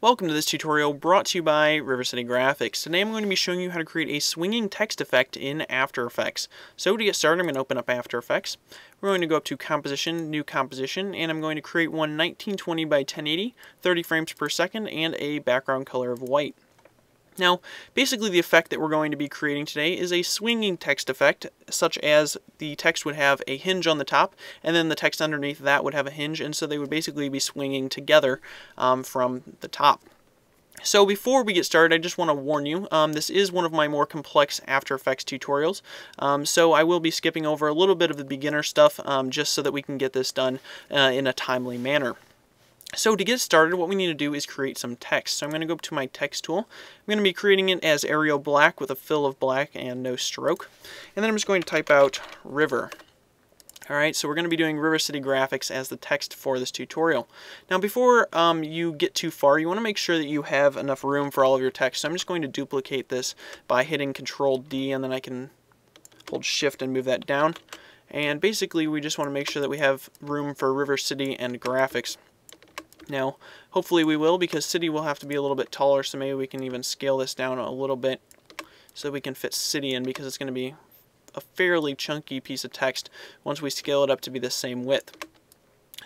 Welcome to this tutorial brought to you by River City Graphics. Today I'm going to be showing you how to create a swinging text effect in After Effects. So to get started, I'm going to open up After Effects. We're going to go up to Composition, New Composition, and I'm going to create one 1920 by 1080, 30 frames per second, and a background color of white. Now, basically the effect that we're going to be creating today is a swinging text effect, such as the text would have a hinge on the top, and then the text underneath that would have a hinge, and so they would basically be swinging together from the top. So before we get started, I just want to warn you, this is one of my more complex After Effects tutorials, so I will be skipping over a little bit of the beginner stuff just so that we can get this done in a timely manner. So to get started, what we need to do is create some text. So I'm going to go up to my text tool. I'm going to be creating it as Arial Black with a fill of black and no stroke. And then I'm just going to type out River. Alright, so we're going to be doing River City Graphics as the text for this tutorial. Now before you get too far, you want to make sure that you have enough room for all of your text. So I'm just going to duplicate this by hitting Control D, and then I can hold Shift and move that down. And basically we just want to make sure that we have room for River City and Graphics. Now, hopefully we will, because City will have to be a little bit taller, so maybe we can even scale this down a little bit so we can fit City in, because it's going to be a fairly chunky piece of text once we scale it up to be the same width.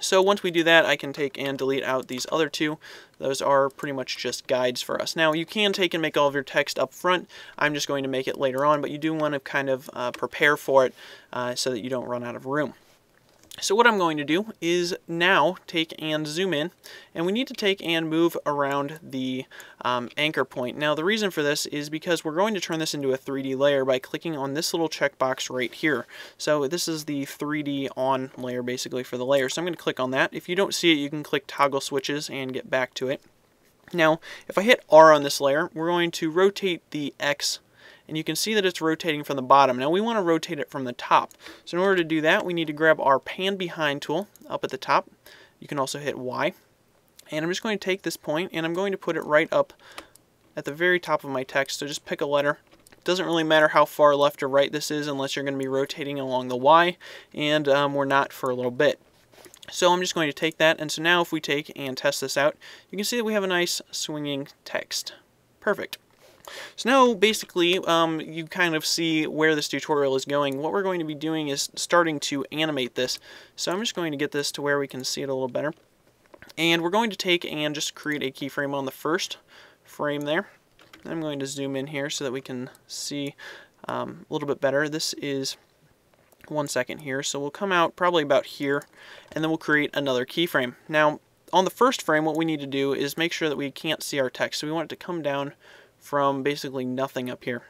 So once we do that, I can take and delete out these other two. Those are pretty much just guides for us. Now, you can take and make all of your text up front. I'm just going to make it later on, but you do want to kind of prepare for it so that you don't run out of room. So what I'm going to do is now take and zoom in, and we need to take and move around the anchor point. Now the reason for this is because we're going to turn this into a 3D layer by clicking on this little checkbox right here. So this is the 3D on layer basically for the layer. So I'm going to click on that. If you don't see it, you can click toggle switches and get back to it. Now if I hit R on this layer, we're going to rotate the X, and you can see that it's rotating from the bottom. Now we want to rotate it from the top. So in order to do that, we need to grab our Pan Behind tool up at the top. You can also hit Y. And I'm just going to take this point and I'm going to put it right up at the very top of my text. So just pick a letter. It doesn't really matter how far left or right this is unless you're going to be rotating along the Y, and we're not for a little bit. So I'm just going to take that, and so now if we take and test this out, you can see that we have a nice swinging text. Perfect. So now basically you kind of see where this tutorial is going. What we're going to be doing is starting to animate this. So I'm just going to get this to where we can see it a little better. And we're going to take and just create a keyframe on the first frame there. I'm going to zoom in here so that we can see a little bit better. This is 1 second here, so we'll come out probably about here, and then we'll create another keyframe. Now on the first frame, what we need to do is make sure that we can't see our text. So we want it to come down from basically nothing up here.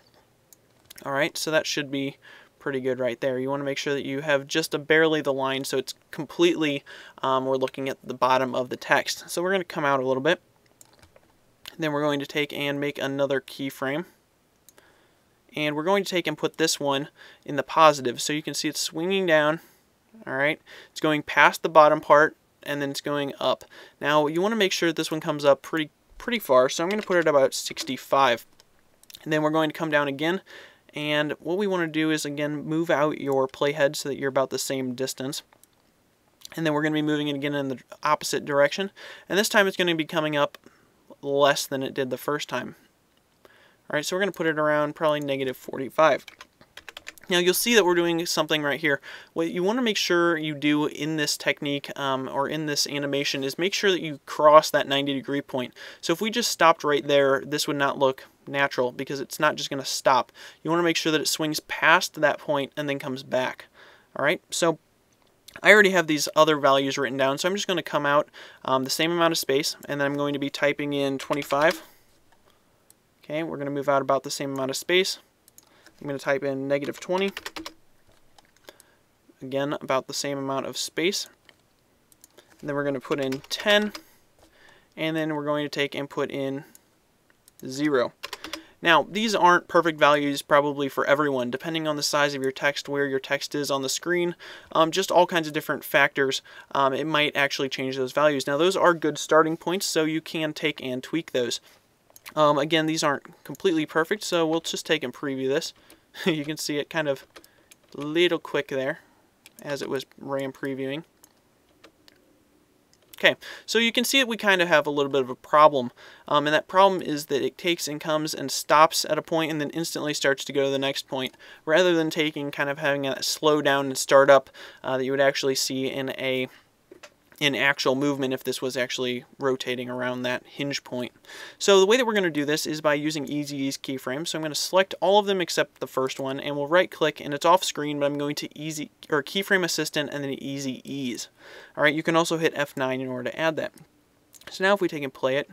Alright, so that should be pretty good right there. You want to make sure that you have just barely the line, so it's completely, we're looking at the bottom of the text. So we're going to come out a little bit. Then we're going to take and make another keyframe. And we're going to take and put this one in the positive. So you can see it's swinging down. Alright, it's going past the bottom part, and then it's going up. Now you want to make sure that this one comes up pretty far, so I'm going to put it about 65. And then we're going to come down again, and what we want to do is again move out your playhead so that you're about the same distance. And then we're going to be moving it again in the opposite direction, and this time it's going to be coming up less than it did the first time. Alright, so we're going to put it around probably -45. Now you'll see that we're doing something right here. What you want to make sure you do in this technique or in this animation is make sure that you cross that 90-degree point. So if we just stopped right there, this would not look natural because it's not just going to stop. You want to make sure that it swings past that point and then comes back. Alright, so I already have these other values written down, so I'm just going to come out the same amount of space, and then I'm going to be typing in 25. Okay, we're going to move out about the same amount of space. I'm going to type in -20. Again, about the same amount of space. And then we're going to put in 10. And then we're going to take and put in 0. Now, these aren't perfect values probably for everyone, depending on the size of your text, where your text is on the screen, just all kinds of different factors. It might actually change those values. Now, those are good starting points, so you can take and tweak those. Again, these aren't completely perfect, so we'll just take and preview this. You can see it kind of a little quick there as it was RAM previewing. Okay, so you can see that we kind of have a little bit of a problem, and that problem is that it takes and comes and stops at a point and then instantly starts to go to the next point, rather than taking kind of having a slow down and start up that you would actually see in actual movement if this was actually rotating around that hinge point. So the way that we're going to do this is by using Easy Ease keyframes. So I'm going to select all of them except the first one, and we'll right click, and it's off screen, but I'm going to Keyframe Assistant and then Easy Ease. Alright, you can also hit F9 in order to add that. So now if we take and play it,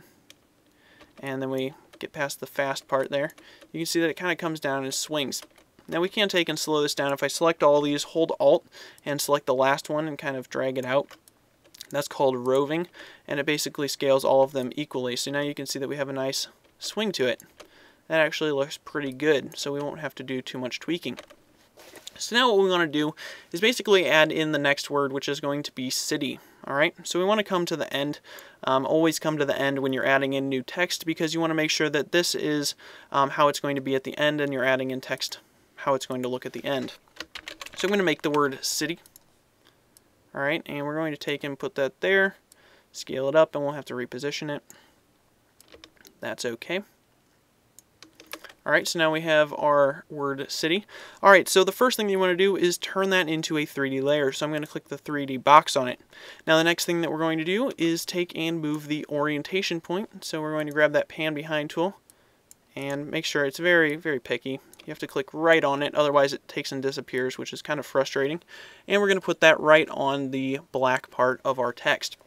and then we get past the fast part there, you can see that it kind of comes down and swings. Now we can take and slow this down. If I select all these, hold Alt, and select the last one and kind of drag it out. That's called roving, and it basically scales all of them equally. So now you can see that we have a nice swing to it. That actually looks pretty good, so we won't have to do too much tweaking. So now what we want to do is basically add in the next word, which is going to be city. Alright, so we want to come to the end. Always come to the end when you're adding in new text, because you want to make sure that this is how it's going to be at the end, and you're adding in text how it's going to look at the end. So I'm going to make the word city. Alright, and we're going to take and put that there, scale it up, and we'll have to reposition it. That's okay. Alright, so now we have our word city. Alright, so the first thing you want to do is turn that into a 3D layer. So I'm going to click the 3D box on it. Now the next thing that we're going to do is take and move the orientation point. So we're going to grab that pan behind tool and make sure it's very, very picky. You have to click right on it, otherwise it takes and disappears, which is kind of frustrating. And we're going to put that right on the black part of our text.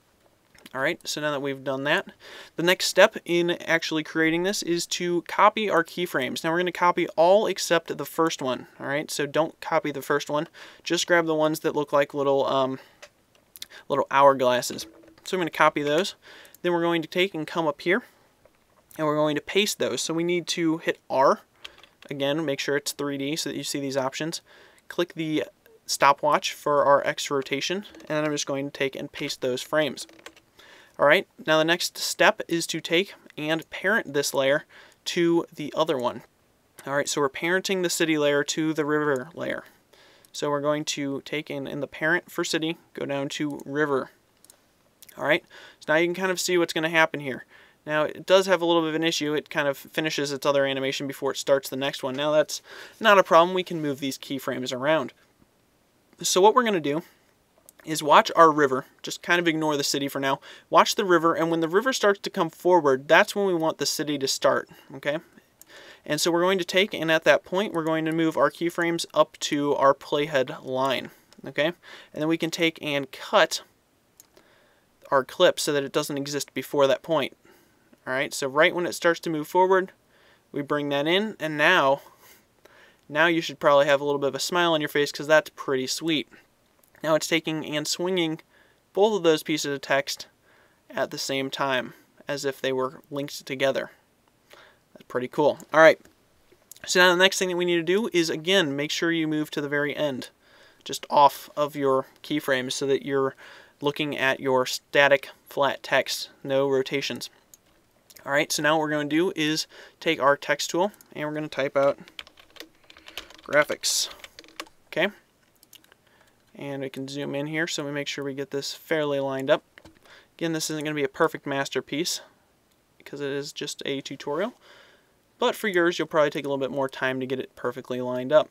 Alright, so now that we've done that, the next step in actually creating this is to copy our keyframes. Now we're going to copy all except the first one. Alright, so don't copy the first one. Just grab the ones that look like little hourglasses. So I'm going to copy those. Then we're going to take and come up here, and we're going to paste those. So we need to hit R. Again, make sure it's 3D so that you see these options. Click the stopwatch for our X rotation, and then I'm just going to take and paste those frames. Alright, now the next step is to take and parent this layer to the other one. Alright, so we're parenting the city layer to the river layer. So we're going to take in the parent for city, go down to river. Alright, so now you can kind of see what's going to happen here. Now it does have a little bit of an issue. It kind of finishes its other animation before it starts the next one. Now that's not a problem. We can move these keyframes around. So what we're going to do is watch our river. Just kind of ignore the city for now. Watch the river, and when the river starts to come forward, that's when we want the city to start. Okay? And so we're going to take, and at that point, we're going to move our keyframes up to our playhead line. Okay? And then we can take and cut our clip so that it doesn't exist before that point. Alright, so right when it starts to move forward, we bring that in, and now you should probably have a little bit of a smile on your face, because that's pretty sweet. Now it's taking and swinging both of those pieces of text at the same time, as if they were linked together. That's pretty cool. Alright, so now the next thing that we need to do is, again, make sure you move to the very end, just off of your keyframes, so that you're looking at your static flat text, no rotations. Alright, so now what we're going to do is take our text tool, and we're going to type out graphics. Okay? And we can zoom in here so we make sure we get this fairly lined up. Again, this isn't going to be a perfect masterpiece because it is just a tutorial. But for yours, you'll probably take a little bit more time to get it perfectly lined up.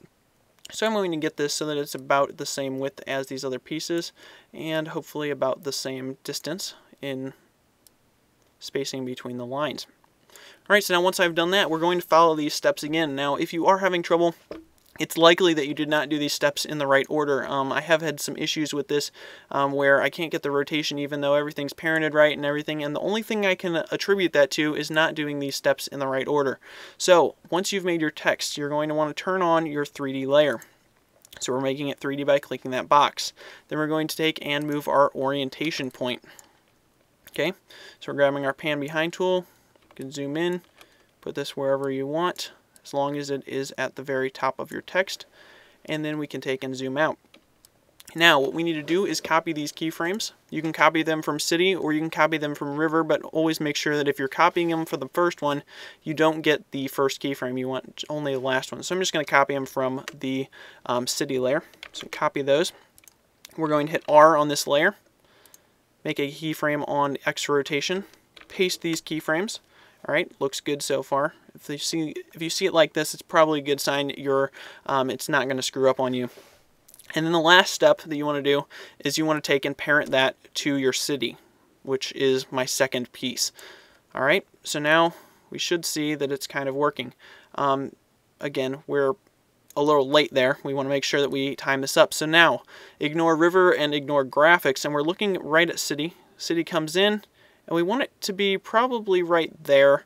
So I'm going to get this so that it's about the same width as these other pieces, and hopefully about the same distance in spacing between the lines. Alright, so now once I've done that, we're going to follow these steps again. Now, if you are having trouble, it's likely that you did not do these steps in the right order. I have had some issues with this where I can't get the rotation even though everything's parented right and everything, and the only thing I can attribute that to is not doing these steps in the right order. So, once you've made your text, you're going to want to turn on your 3D layer. So we're making it 3D by clicking that box. Then we're going to take and move our orientation point. Okay, so we're grabbing our pan behind tool, you can zoom in, put this wherever you want, as long as it is at the very top of your text, and then we can take and zoom out. Now, what we need to do is copy these keyframes. You can copy them from city or you can copy them from river, but always make sure that if you're copying them for the first one, you don't get the first keyframe. You want only the last one. So I'm just going to copy them from the city layer. So copy those. We're going to hit R on this layer. make a keyframe on X rotation, paste these keyframes. All right, looks good so far. If you see it like this, it's probably a good sign it's not going to screw up on you. And then the last step that you want to do is you want to take and parent that to your city, which is my second piece. All right, so now we should see that it's kind of working. Again, we're a little late there. We want to make sure that we time this up. So now, ignore river and ignore graphics, and we're looking right at city. City comes in, and we want it to be probably right there.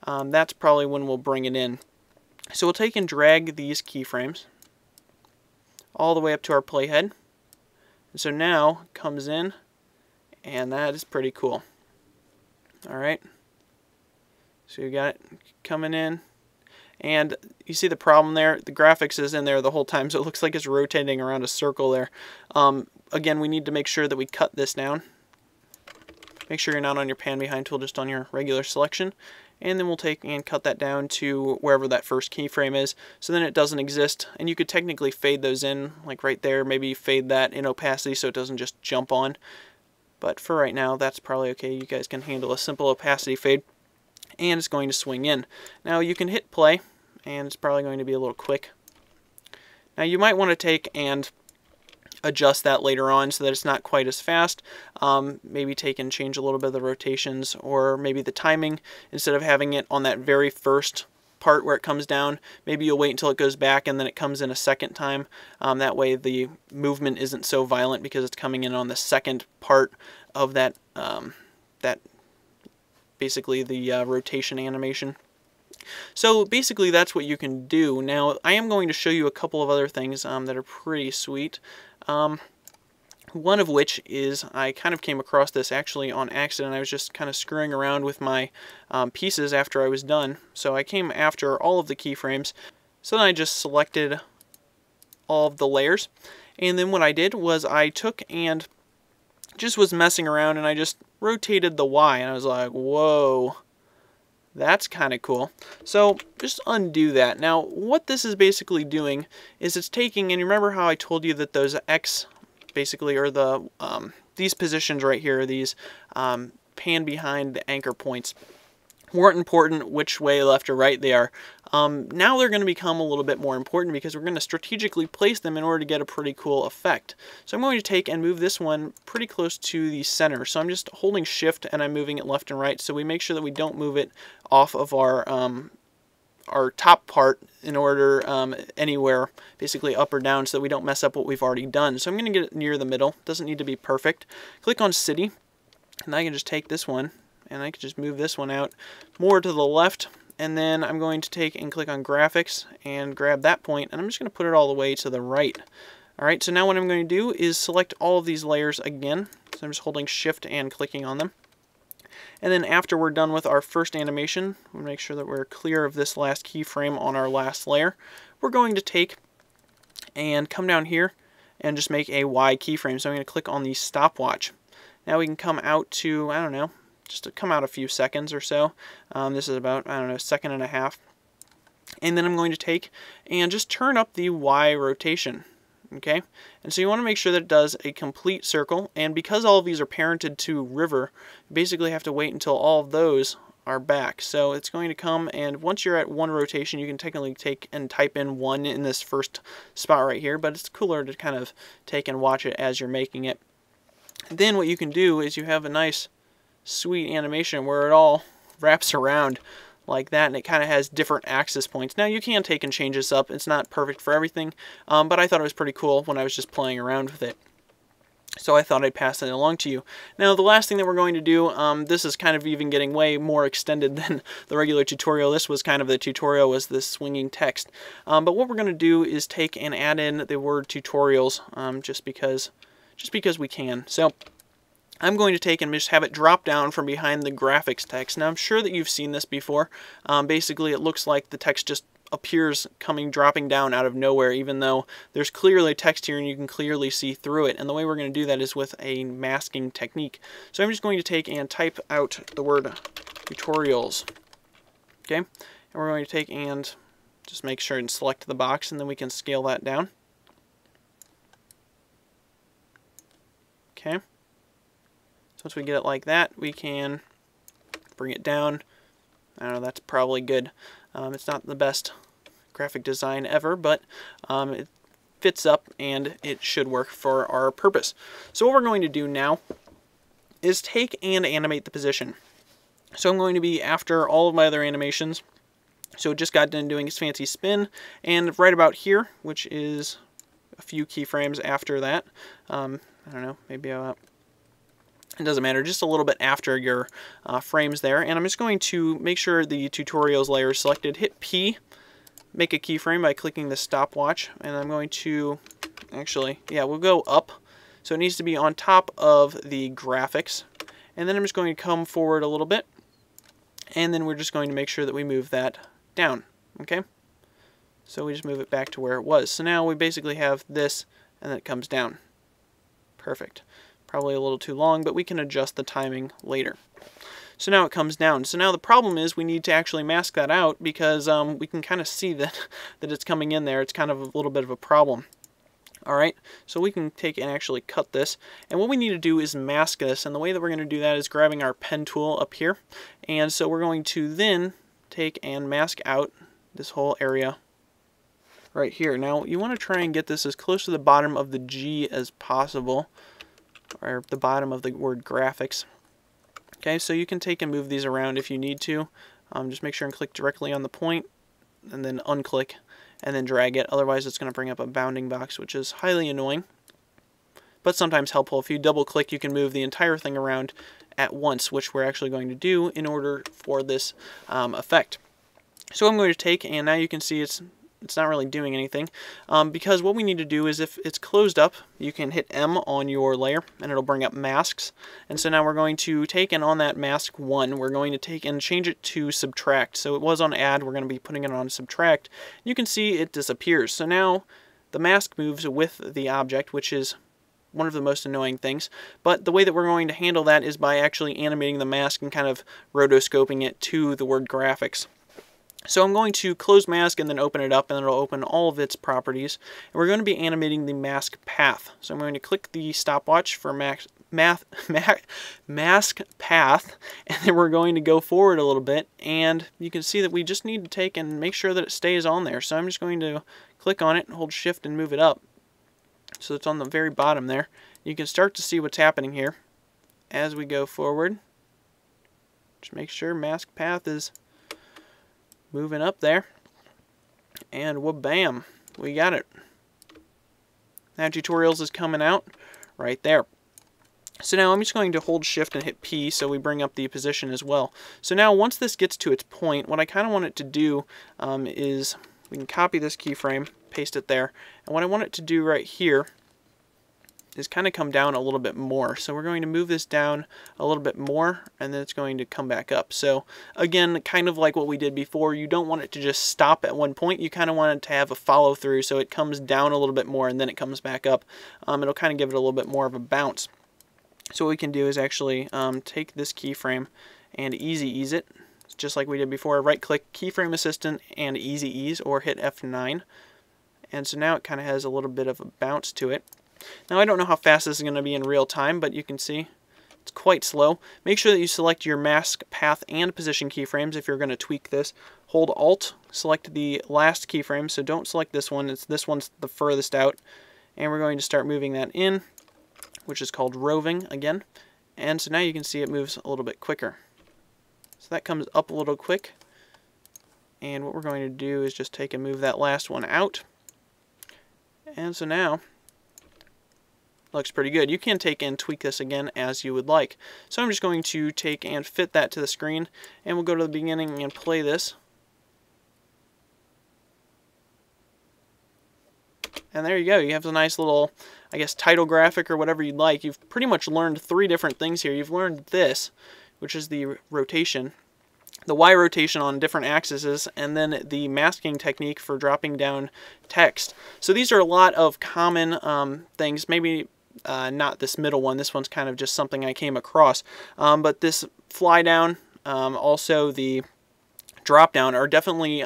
That's probably when we'll bring it in. So we'll take and drag these keyframes all the way up to our playhead. And so now it comes in, and that is pretty cool. All right. So you got it coming in, and you see the problem there. The graphics is in there the whole time, so it looks like it's rotating around a circle there. Again, we need to make sure that we cut this down. Make sure you're not on your pan behind tool, just on your regular selection. And then we'll take and cut that down to wherever that first keyframe is, so then it doesn't exist. And you could technically fade those in, like right there. Maybe fade that in opacity so it doesn't just jump on. But for right now, that's probably okay. You guys can handle a simple opacity fade. And it's going to swing in. Now you can hit play, and it's probably going to be a little quick. Now you might want to take and adjust that later on so that it's not quite as fast. Maybe take and change a little bit of the rotations, or maybe the timing. Instead of having it on that very first part where it comes down, maybe you'll wait until it goes back and then it comes in a second time. That way the movement isn't so violent because it's coming in on the second part of that, basically the rotation animation. So basically that's what you can do. Now I am going to show you a couple of other things that are pretty sweet. One of which is I kind of came across this actually on accident. I was just kind of screwing around with my pieces after I was done. So I came after all of the keyframes. So then I just selected all of the layers. And then what I did was I took and just was messing around, and I just rotated the Y, and I was like, whoa, that's kind of cool. So just undo that. Now what this is basically doing is it's taking, and you remember how I told you that those X basically are the these positions right here, these pan behind the anchor points, weren't important which way left or right they are. Now they're going to become a little bit more important because we're going to strategically place them in order to get a pretty cool effect. So I'm going to take and move this one pretty close to the center. So I'm just holding shift and I'm moving it left and right, so we make sure that we don't move it off of our top part in order anywhere basically up or down, so that we don't mess up what we've already done. So I'm going to get it near the middle. Doesn't need to be perfect. Click on city, and I can just take this one and I can just move this one out more to the left, and then I'm going to take and click on graphics and grab that point, and I'm just going to put it all the way to the right. Alright, so now what I'm going to do is select all of these layers again. So I'm just holding shift and clicking on them. And then after we're done with our first animation, we'll make sure that we're clear of this last keyframe on our last layer. We're going to take and come down here and just make a Y keyframe. So I'm going to click on the stopwatch. Now we can come out to, I don't know, just to come out a few seconds or so. This is about, I don't know, a second and a half. And then I'm going to take and just turn up the Y rotation. Okay, and so you want to make sure that it does a complete circle, and because all of these are parented to river, you basically have to wait until all of those are back. So it's going to come, and once you're at one rotation, you can technically take and type in 1 in this first spot right here, but it's cooler to kind of take and watch it as you're making it. Then what you can do is you have a nice sweet animation where it all wraps around like that, and it kind of has different axis points. Now you can take and change this up. It's not perfect for everything, but I thought it was pretty cool when I was just playing around with it. So I thought I'd pass it along to you. Now the last thing that we're going to do, this is kind of even getting way more extended than the regular tutorial. This was kind of the tutorial, was this swinging text. But what we're going to do is take and add in the word tutorials, just because we can. So I'm going to take and just have it drop down from behind the graphics text. Now I'm sure that you've seen this before. Basically it looks like the text just appears dropping down out of nowhere, even though there's clearly text here and you can clearly see through it. And the way we're going to do that is with a masking technique. So I'm just going to take and type out the word tutorials. Okay, and we're going to take and just make sure and select the box, and then we can scale that down. Okay. once we get it like that, we can bring it down. I don't know, that's probably good. It's not the best graphic design ever, but it fits up and it should work for our purpose. So what we're going to do now is take and animate the position. So I'm going to be after all of my other animations. So it just got done doing its fancy spin, and right about here, which is a few keyframes after that, I don't know, maybe about, it doesn't matter, just a little bit after your frames there. And I'm just going to make sure the tutorials layer is selected, hit P, make a keyframe by clicking the stopwatch, and I'm going to, actually, yeah, we'll go up. So it needs to be on top of the graphics. And then I'm just going to come forward a little bit, and then we're just going to make sure that we move that down, okay? So we just move it back to where it was. So now we basically have this, and then it comes down. Perfect. Probably a little too long, but we can adjust the timing later. So now it comes down. So now the problem is we need to actually mask that out, because we can kind of see that it's coming in there. It's kind of a little bit of a problem. Alright, so we can take and actually cut this, and what we need to do is mask this, and the way that we're going to do that is grabbing our pen tool up here, and so we're going to then take and mask out this whole area right here. Now you want to try and get this as close to the bottom of the G as possible, or the bottom of the word graphics. Okay, so you can take and move these around if you need to. Just make sure and click directly on the point, and then unclick, and then drag it. Otherwise it's going to bring up a bounding box, which is highly annoying, but sometimes helpful. If you double click, you can move the entire thing around at once, which we're actually going to do in order for this effect. So I'm going to take, and now you can see it's not really doing anything, because what we need to do is, if it's closed up, you can hit M on your layer and it'll bring up masks. And so now we're going to take, and on that mask 1, we're going to take and change it to subtract. So it was on add, we're going to be putting it on subtract. You can see it disappears. So now the mask moves with the object, which is one of the most annoying things. But the way that we're going to handle that is by actually animating the mask and kind of rotoscoping it to the word graphics. So I'm going to close mask and then open it up, and it'll open all of its properties. And we're going to be animating the mask path. So I'm going to click the stopwatch for mask path, and then we're going to go forward a little bit, and you can see that we just need to take and make sure that it stays on there. So I'm just going to click on it and hold shift and move it up, so it's on the very bottom there. You can start to see what's happening here as we go forward. Just make sure mask path is moving up there, and wha-bam, we got it. Now tutorials is coming out right there. So now I'm just going to hold shift and hit P, so we bring up the position as well. So now once this gets to its point, what I kind of want it to do is, we can copy this keyframe, paste it there, and what I want it to do right here is kind of come down a little bit more. So we're going to move this down a little bit more, and then it's going to come back up. So again, kind of like what we did before, you don't want it to just stop at one point. You kind of want it to have a follow through, so it comes down a little bit more and then it comes back up. It'll kind of give it a little bit more of a bounce. So what we can do is actually take this keyframe and easy ease it, just like we did before. Right click keyframe assistant and easy ease, or hit F9. And so now it kind of has a little bit of a bounce to it. Now I don't know how fast this is going to be in real time, but you can see it's quite slow. Make sure that you select your mask path and position keyframes if you're going to tweak this. Hold Alt, select the last keyframe, so don't select this one. This one's the furthest out. And we're going to start moving that in, which is called roving again. And so now you can see it moves a little bit quicker. So that comes up a little quick. And what we're going to do is just take and move that last one out. And so now looks pretty good. You can take and tweak this again as you would like. So I'm just going to take and fit that to the screen, and we'll go to the beginning and play this. And there you go. You have a nice little, I guess, title graphic or whatever you'd like. You've pretty much learned 3 different things here. You've learned this, which is the rotation, the Y rotation on different axes, and then the masking technique for dropping down text. So these are a lot of common things. Maybe not this middle one. This one's kind of just something I came across. But this fly down, also the drop down, are definitely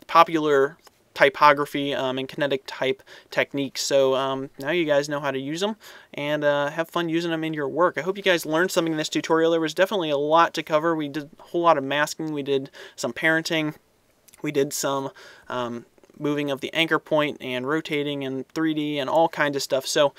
popular typography and kinetic type techniques. So now you guys know how to use them, and have fun using them in your work. I hope you guys learned something in this tutorial. There was definitely a lot to cover. We did a whole lot of masking. We did some parenting. We did some moving of the anchor point and rotating and 3D and all kinds of stuff. So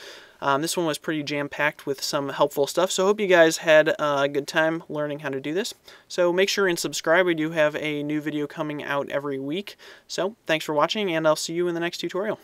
this one was pretty jam-packed with some helpful stuff. So I hope you guys had a good time learning how to do this. So make sure and subscribe. We do have a new video coming out every week. So thanks for watching, and I'll see you in the next tutorial.